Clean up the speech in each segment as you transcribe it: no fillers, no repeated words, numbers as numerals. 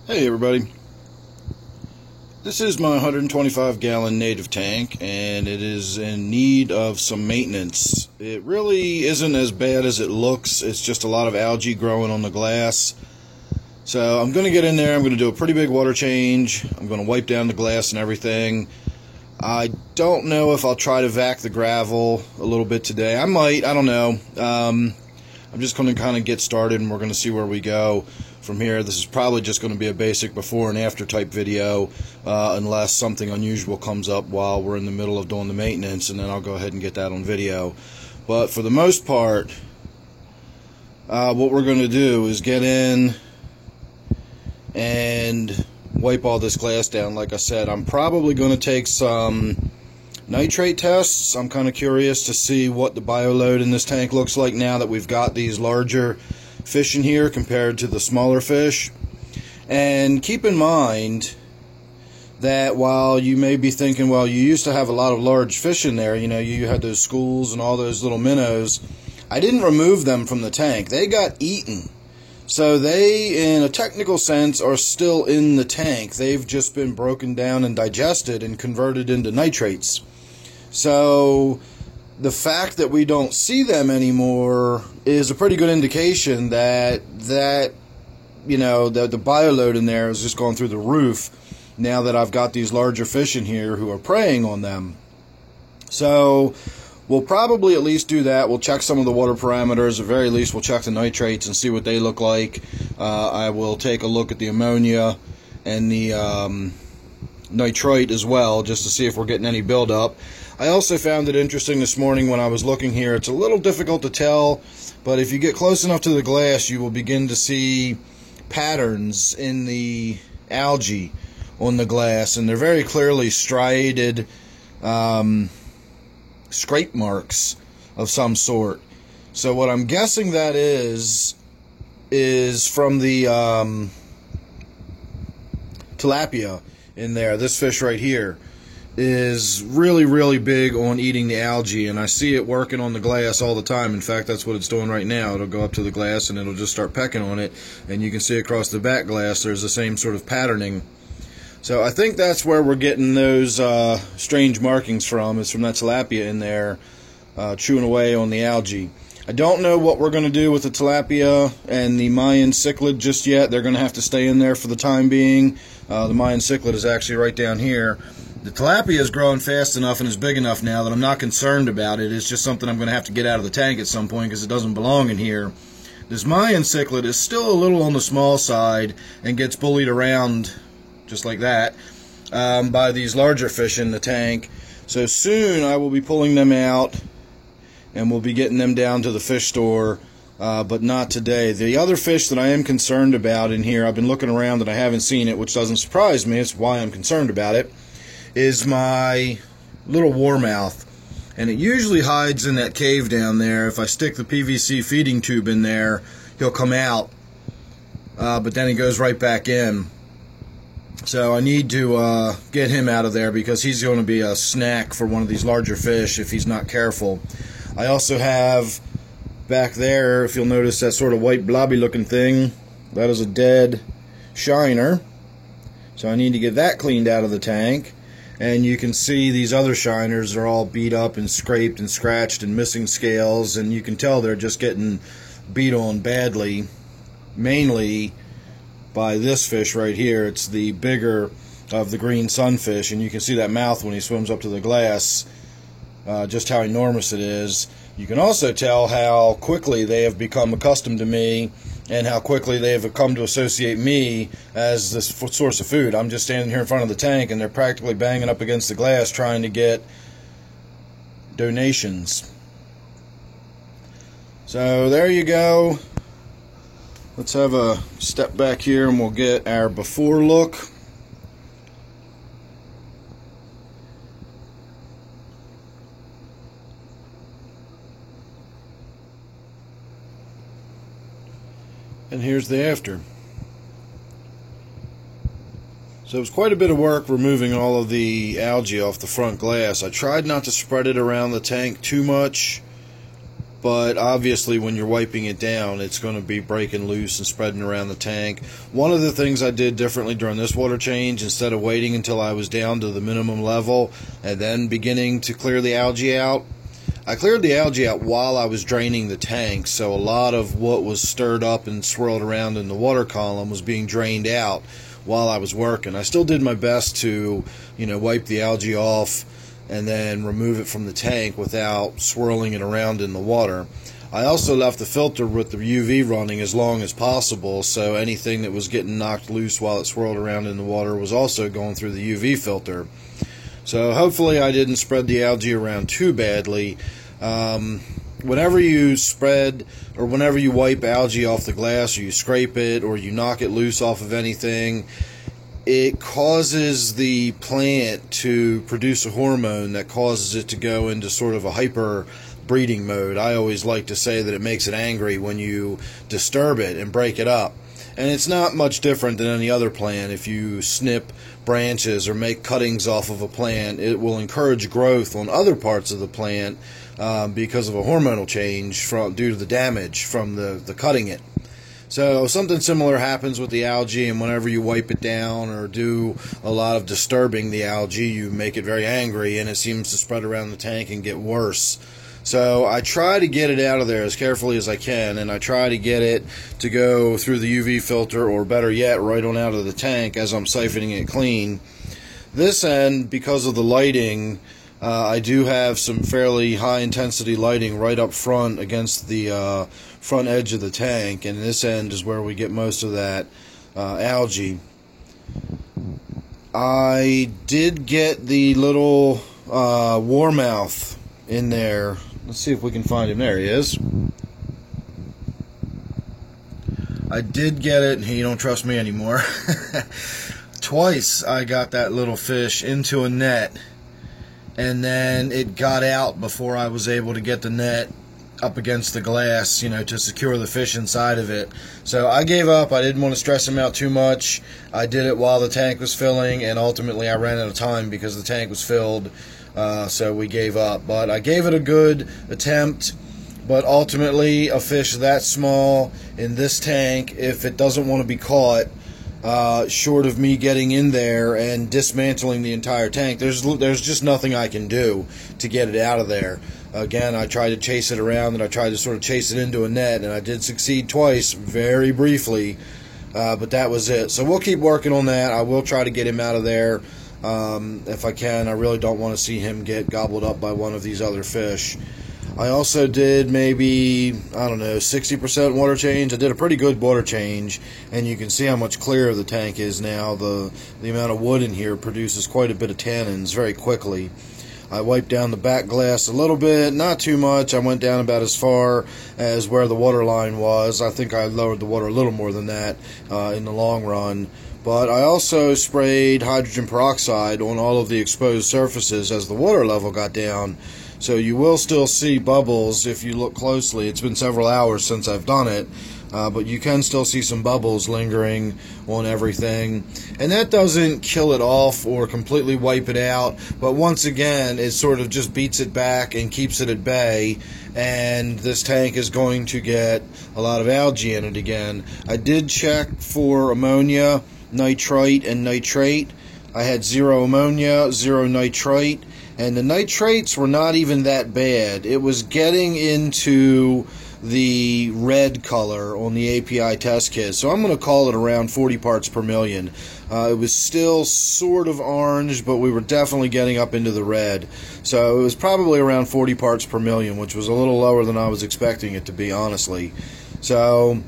Hey everybody, this is my 125 gallon native tank and it is in need of some maintenance. It really isn't as bad as it looks. It's just a lot of algae growing on the glass. So I'm going to get in there, I'm going to do a pretty big water change, I'm going to wipe down the glass and everything. I don't know if I'll try to vac the gravel a little bit today. I might, I don't know. I'm just going to kind of get started and we're going to see where we go from here. This is probably just going to be a basic before and after type video unless something unusual comes up while we're in the middle of doing the maintenance, and then I'll go ahead and get that on video. But for the most part, what we're going to do is get in and wipe all this glass down. Like I said, I'm probably going to take some nitrate tests. I'm kind of curious to see what the bioload in this tank looks like now that we've got these larger fish in here compared to the smaller fish. And keep in mind that while you may be thinking, well, you used to have a lot of large fish in there, you know, you had those schools and all those little minnows, I didn't remove them from the tank. They got eaten. So they, in a technical sense, are still in the tank. They've just been broken down and digested and converted into nitrates. So the fact that we don't see them anymore is a pretty good indication that you know, the bioload in there is just going through the roof now that I've got these larger fish in here who are preying on them. So we'll probably at least do that. We'll check some of the water parameters. At the very least, we'll check the nitrates and see what they look like. I will take a look at the ammonia and the nitrite as well, just to see if we're getting any buildup. I also found it interesting this morning when I was looking here. It's a little difficult to tell, but if you get close enough to the glass, you will begin to see patterns in the algae on the glass, and they're very clearly striated scrape marks of some sort. So what I'm guessing that is from the tilapia in there. This fish right here is really big on eating the algae, and I see it working on the glass all the time. In fact, that's what it's doing right now. It'll go up to the glass and it'll just start pecking on it, and you can see across the back glass there's the same sort of patterning. So I think that's where we're getting those strange markings from, is from that tilapia in there chewing away on the algae. I don't know what we're going to do with the tilapia and the Mayan cichlid just yet. They're going to have to stay in there for the time being. The Mayan cichlid is actually right down here. The tilapia is growing fast enough and is big enough now that I'm not concerned about it. It's just something I'm going to have to get out of the tank at some point because it doesn't belong in here. This Mayan cichlid is still a little on the small side and gets bullied around just like that by these larger fish in the tank. So soon I will be pulling them out and we'll be getting them down to the fish store, but not today. The other fish that I am concerned about in here, I've been looking around and I haven't seen it, which doesn't surprise me. It's why I'm concerned about it, is my little warmouth. And it usually hides in that cave down there. If I stick the PVC feeding tube in there, he'll come out, but then he goes right back in. So I need to get him out of there because he's going to be a snack for one of these larger fish if he's not careful. I also have back there, if you'll notice, that sort of white blobby looking thing. That is a dead shiner. So I need to get that cleaned out of the tank. And you can see these other shiners are all beat up and scraped and scratched and missing scales, and you can tell they're just getting beat on badly, mainly by this fish right here. It's the bigger of the green sunfish, and you can see that mouth when he swims up to the glass, just how enormous it is. You can also tell how quickly they have become accustomed to me and how quickly they have come to associate me as this source of food. I'm just standing here in front of the tank and they're practically banging up against the glass trying to get donations. So there you go. Let's have a step back here and we'll get our before look. And here's the after. So it was quite a bit of work removing all of the algae off the front glass. I tried not to spread it around the tank too much but obviously when you're wiping it down, it's going to be breaking loose and spreading around the tank. One of the things I did differently during this water change, instead of waiting until I was down to the minimum level and then beginning to clear the algae out, I cleared the algae out while I was draining the tank, so a lot of what was stirred up and swirled around in the water column was being drained out while I was working. I still did my best to, wipe the algae off and then remove it from the tank without swirling it around in the water. I also left the filter with the UV running as long as possible, so anything that was getting knocked loose while it swirled around in the water was also going through the UV filter. So hopefully I didn't spread the algae around too badly. Whenever you spread or whenever you wipe algae off the glass, or you scrape it or you knock it loose off of anything, it causes the plant to produce a hormone that causes it to go into sort of a hyper breeding mode. I always like to say that it makes it angry when you disturb it and break it up. And it's not much different than any other plant. If you snip branches or make cuttings off of a plant, it will encourage growth on other parts of the plant because of a hormonal change due to the damage from the cutting it. So something similar happens with the algae, and whenever you wipe it down or do a lot of disturbing the algae, you make it very angry, and it seems to spread around the tank and get worse. So I try to get it out of there as carefully as I can, and I try to get it to go through the UV filter, or better yet, right on out of the tank as I'm siphoning it clean. This end, because of the lighting, I do have some fairly high intensity lighting right up front against the front edge of the tank, and this end is where we get most of that algae. I did get the little warmouth in there. Let's see if we can find him. There he is. I did get it, and he don't trust me anymore. Twice I got that little fish into a net, and then it got out before I was able to get the net up against the glass, to secure the fish inside of it. So I gave up. I didn't want to stress him out too much. I did it while the tank was filling, and ultimately I ran out of time because the tank was filled. So we gave up. But I gave it a good attempt. But ultimately, a fish that small in this tank, if it doesn't want to be caught, short of me getting in there and dismantling the entire tank, there's just nothing I can do to get it out of there. Again, I tried to chase it around, and I tried to sort of chase it into a net, and I did succeed twice, very briefly, but that was it. So we'll keep working on that. I will try to get him out of there if I can. I really don't want to see him get gobbled up by one of these other fish. I also did maybe, 60% water change. I did a pretty good water change, and you can see how much clearer the tank is now. The amount of wood in here produces quite a bit of tannins very quickly. I wiped down the back glass a little bit, not too much. I went down about as far as where the water line was. I think I lowered the water a little more than that in the long run. But I also sprayed hydrogen peroxide on all of the exposed surfaces as the water level got down. So you will still see bubbles if you look closely. It's been several hours since I've done it, but you can still see some bubbles lingering on everything. And that doesn't kill it off or completely wipe it out, but once again, it sort of just beats it back and keeps it at bay, and this tank is going to get a lot of algae in it again. I did check for ammonia, nitrite, and nitrate. I had 0 ammonia, 0 nitrite, and the nitrates were not even that bad. It was getting into the red color on the API test kit, so I'm going to call it around 40 parts per million. It was still sort of orange, but we were definitely getting up into the red. So it was probably around 40 parts per million, which was a little lower than I was expecting it to be, honestly. So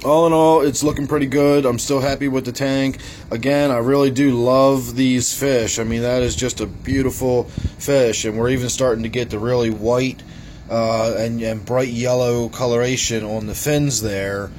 all in all, it's looking pretty good. I'm still happy with the tank. Again, I really do love these fish. I mean, that is just a beautiful fish, and we're even starting to get the really white and bright yellow coloration on the fins there,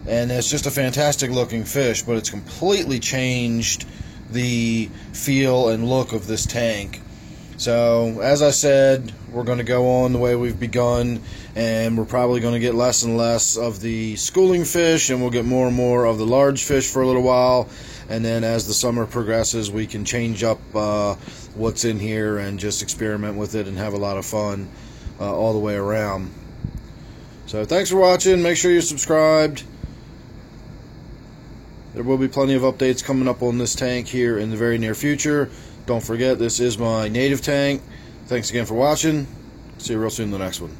and it's just a fantastic looking fish, but it's completely changed the feel and look of this tank. So, as I said, we're going to go on the way we've begun, and we're probably going to get less and less of the schooling fish, and we'll get more and more of the large fish for a little while, and then as the summer progresses, we can change up what's in here and just experiment with it and have a lot of fun. all the way around. So thanks for watching. Make sure you're subscribed. There will be plenty of updates coming up on this tank here in the very near future. Don't forget, this is my native tank. Thanks again for watching. See you real soon in the next one.